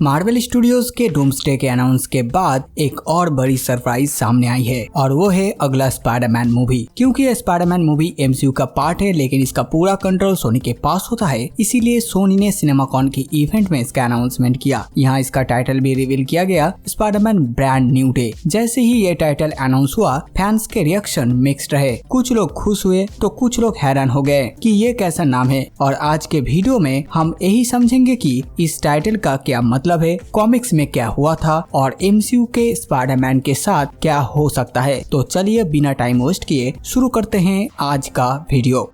Marvel studios के doomsday के announce के बाद एक और बड़ी सरप्राइज सामने आई है और वो है अगला स्पाइडरमैन मूवी। क्योंकि ये स्पाइडरमैन मूवी एमसीयू का पार्ट है लेकिन इसका पूरा कंट्रोल सोनी के पास होता है, इसीलिए सोनी ने सिनेमाकॉन के इवेंट में इसका अनाउंसमेंट किया। यहाँ इसका टाइटल भी रिवील किया गया, स्पाइडरमैन ब्रांड न्यू डे। जैसे ही ये टाइटल अनाउंस हुआ, फैंस के रिएक्शन मिक्स्ड रहे। कुछ लोग खुश हुए तो कुछ लोग हैरान हो गए कि ये कैसा नाम है। और आज के वीडियो में हम यही समझेंगे कि इस टाइटल का क्या मतलब है, कॉमिक्स में क्या हुआ था और एमसीयू के स्पाइडरमैन के साथ क्या हो सकता है। तो चलिए बिना टाइम वेस्ट किए शुरू करते हैं आज का वीडियो।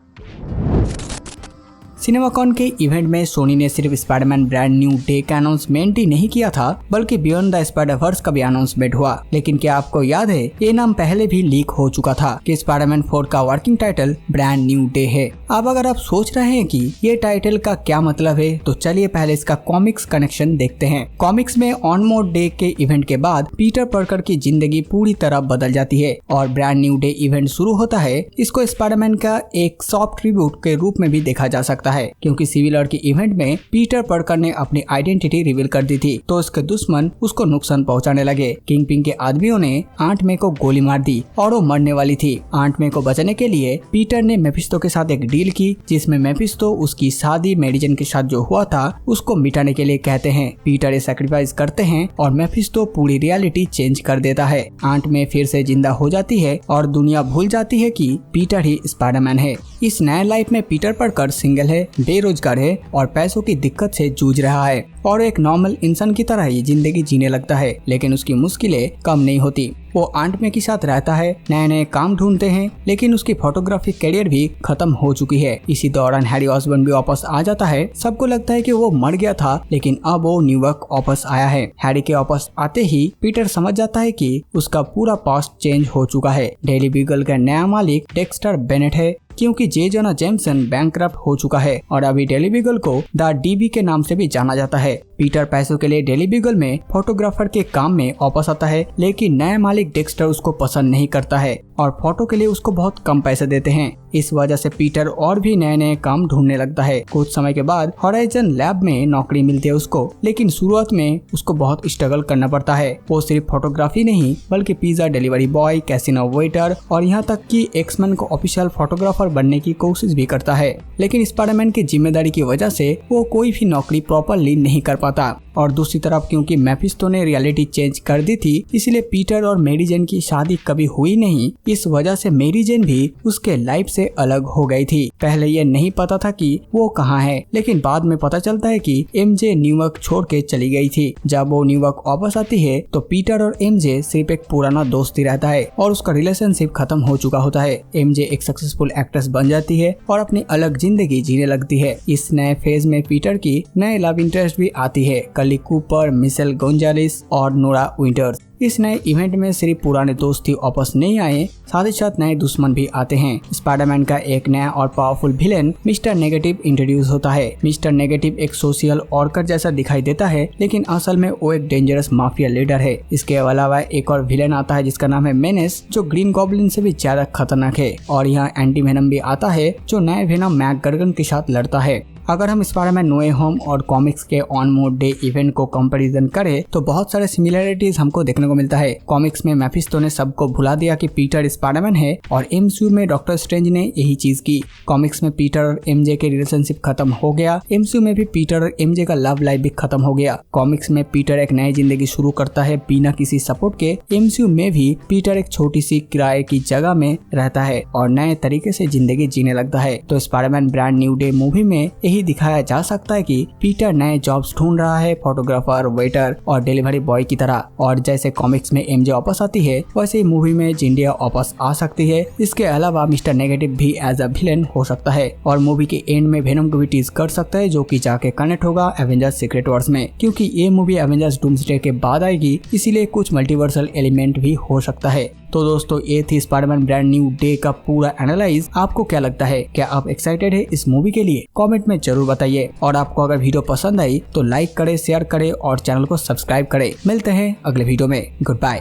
सिनेमाकॉन के इवेंट में सोनी ने सिर्फ स्पाइडरमैन ब्रांड न्यू डे का अनाउंसमेंट ही नहीं किया था, बल्कि बियॉन्ड द स्पाइडरवर्स का भी अनाउंसमेंट हुआ। लेकिन क्या आपको याद है, ये नाम पहले भी लीक हो चुका था कि स्पाइडरमैन 4 का working title brand new day है। अब अगर आप सोच रहे हैं कि ये टाइटल का क्या मतलब है, तो चलिए पहले इसका कॉमिक्स कनेक्शन देखते हैं। कॉमिक्स में ऑन मोड डे के इवेंट के बाद पीटर पार्कर की जिंदगी पूरी तरह बदल जाती है और ब्रांड न्यू डे इवेंट शुरू होता है। इसको स्पाइडरमैन का एक सॉफ्ट रिबूट के रूप में भी देखा जा सकता है, क्योंकि सिविल वॉर के इवेंट में पीटर पार्कर ने अपनी आइडेंटिटी रिवील कर दी थी, तो उसके दुश्मन उसको नुकसान पहुंचाने लगे। किंगपिन के आदमियों ने आंट मे को गोली मार दी और वो मरने वाली थी। आंट मे को बचाने के लिए पीटर ने मेफिस्टो के साथ एक डील की, जिसमें मेफिस्टो उसकी शादी मेडिजन के साथ जो हुआ था उसको मिटाने के लिए कहते हैं। पीटर ये सैक्रिफाइस करते हैं और मेफिस्टो पूरी रियलिटी चेंज कर देता है। आंट मे फिर से जिंदा हो जाती है और दुनिया भूल जाती है कि पीटर ही स्पाइडरमैन है। इस नए लाइफ में पीटर पार्कर सिंगल है, बेरोजगार है और पैसों की दिक्कत से जूझ रहा है और एक नॉर्मल इंसान की तरह ही जिंदगी जीने लगता है। लेकिन उसकी मुश्किलें कम नहीं होती। वो आंट मे के साथ रहता है, नए नए काम ढूंढते हैं, लेकिन उसकी फोटोग्राफी करियर भी खत्म हो चुकी है। इसी दौरान हैरी ऑसबॉर्न भी वापस आ जाता है। सबको लगता है कि वो मर गया था, लेकिन अब वो न्यूयॉर्क वापस आया है। हैरी के वापस आते ही पीटर समझ जाता है कि उसका पूरा पास्ट चेंज हो चुका है। डेली बीगल का नया मालिक डेक्स्टर बेनेट है, क्योंकि जे जोना जेमसन बैंकरप्ट हो चुका है और अभी डेली बीगल को द डीबी के नाम से भी जाना जाता है। पीटर पैसों के लिए डेली बीगल में फोटोग्राफर के काम में वापस आता है, लेकिन नए मालिक डेक्स्टर उसको पसंद नहीं करता है और फोटो के लिए उसको बहुत कम पैसे देते हैं। इस वजह से पीटर और भी नए नए काम ढूंढने लगता है। कुछ समय के बाद हॉराइजन लैब में नौकरी मिलती है उसको, लेकिन शुरुआत में उसको बहुत स्ट्रगल करना पड़ता है। वो सिर्फ फोटोग्राफी नहीं बल्कि pizza delivery boy, casino waiter और यहाँ तक कि एक्समैन को ऑफिशियल फोटोग्राफर बनने की कोशिश भी करता है। लेकिन स्पाइडरमैन की जिम्मेदारी की वजह से वो कोई भी नौकरी प्रॉपरली नहीं कर पाता। और दूसरी तरफ क्योंकि मेफिस्टो ने रियलिटी चेंज कर दी थी, इसलिए पीटर और मेरी जेन की शादी कभी हुई नहीं। इस वजह से मेरी जेन भी उसके लाइफ से अलग हो गई थी। पहले ये नहीं पता था कि वो कहाँ है, लेकिन बाद में पता चलता है कि एमजे न्यूयॉर्क छोड़ के चली गई थी। जब वो न्यूयॉर्क वापस आती है तो पीटर और एमजे सिर्फ एक पुराना दोस्त ही रहता है और उसका रिलेशनशिप खत्म हो चुका होता है। एमजे एक सक्सेसफुल एक्ट्रेस बन जाती है और अपनी अलग जिंदगी जीने लगती है। इस नए फेज में पीटर की नए लव इंटरेस्ट भी आती है, कली कूपर, मिशेल गोंजालेस और नोरा विंटर्स। इस नए इवेंट में सिर्फ पुराने दोस्त ही वापस नहीं आए, साथ ही साथ नए दुश्मन भी आते हैं। स्पाइडरमैन का एक नया और powerful villain mister negative introduce होता है। मिस्टर नेगेटिव एक सोशल वर्कर जैसा दिखाई देता है, लेकिन असल में वो एक डेंजरस माफिया लीडर है। इसके अलावा एक और विलेन आता है जिसका नाम है मेनेस, जो ग्रीन गॉब्लिन से भी ज्यादा खतरनाक है। और यहाँ एंटी वेनम भी आता है, जो नए वेनम मैकगर्गन के साथ लड़ता है। अगर हम स्पाइडरमैन नो वे होम और कॉमिक्स के ऑन मोड डे इवेंट को कंपैरिजन करें तो बहुत सारे सिमिलरिटीज हमको देखने को मिलता है। कॉमिक्स में मेफिस्टो ने सबको भुला दिया कि पीटर स्पाइडरमैन है और एमसीयू में डॉक्टर स्ट्रेंज ने यही चीज की। कॉमिक्स में पीटर और एमजे के रिलेशनशिप खत्म हो गया, एमसीयू में भी पीटर और एमजे का लव लाइफ भी खत्म हो गया। कॉमिक्स में पीटर एक नई जिंदगी शुरू करता है बिना किसी सपोर्ट के। एमसीयू में भी पीटर एक छोटी सी किराए की जगह में रहता है और नए तरीके से जिंदगी जीने लगता है। तो Spiderman brand new day movie में दिखाया जा सकता है कि पीटर नए जॉब्स ढूंढ रहा है, फोटोग्राफर, वेटर और डिलीवरी बॉय की तरह। और जैसे कॉमिक्स में एमजे वापस आती है, वैसे ही मूवी में जिंडिया वापस आ सकती है। इसके अलावा मिस्टर नेगेटिव भी एज अ विलेन हो सकता है और मूवी के एंड में वेनम को भी टीज कर सकता है, जो कि जाके कनेक्ट होगा एवेंजर्स सीक्रेट वॉर्स में। क्योंकि ये मूवी एवेंजर्स डूम्सडे के बाद आएगी, इसीलिए कुछ मल्टीवर्सल एलिमेंट भी हो सकता है। तो दोस्तों, ये थी स्पाइडरमैन ब्रांड न्यू डे का पूरा एनालाइज। आपको क्या लगता है, क्या आप एक्साइटेड है इस मूवी के लिए? कमेंट में जरूर बताइए। और आपको अगर वीडियो पसंद आई तो लाइक करें, शेयर करें और चैनल को सब्सक्राइब करें। मिलते हैं अगले वीडियो में। Good bye.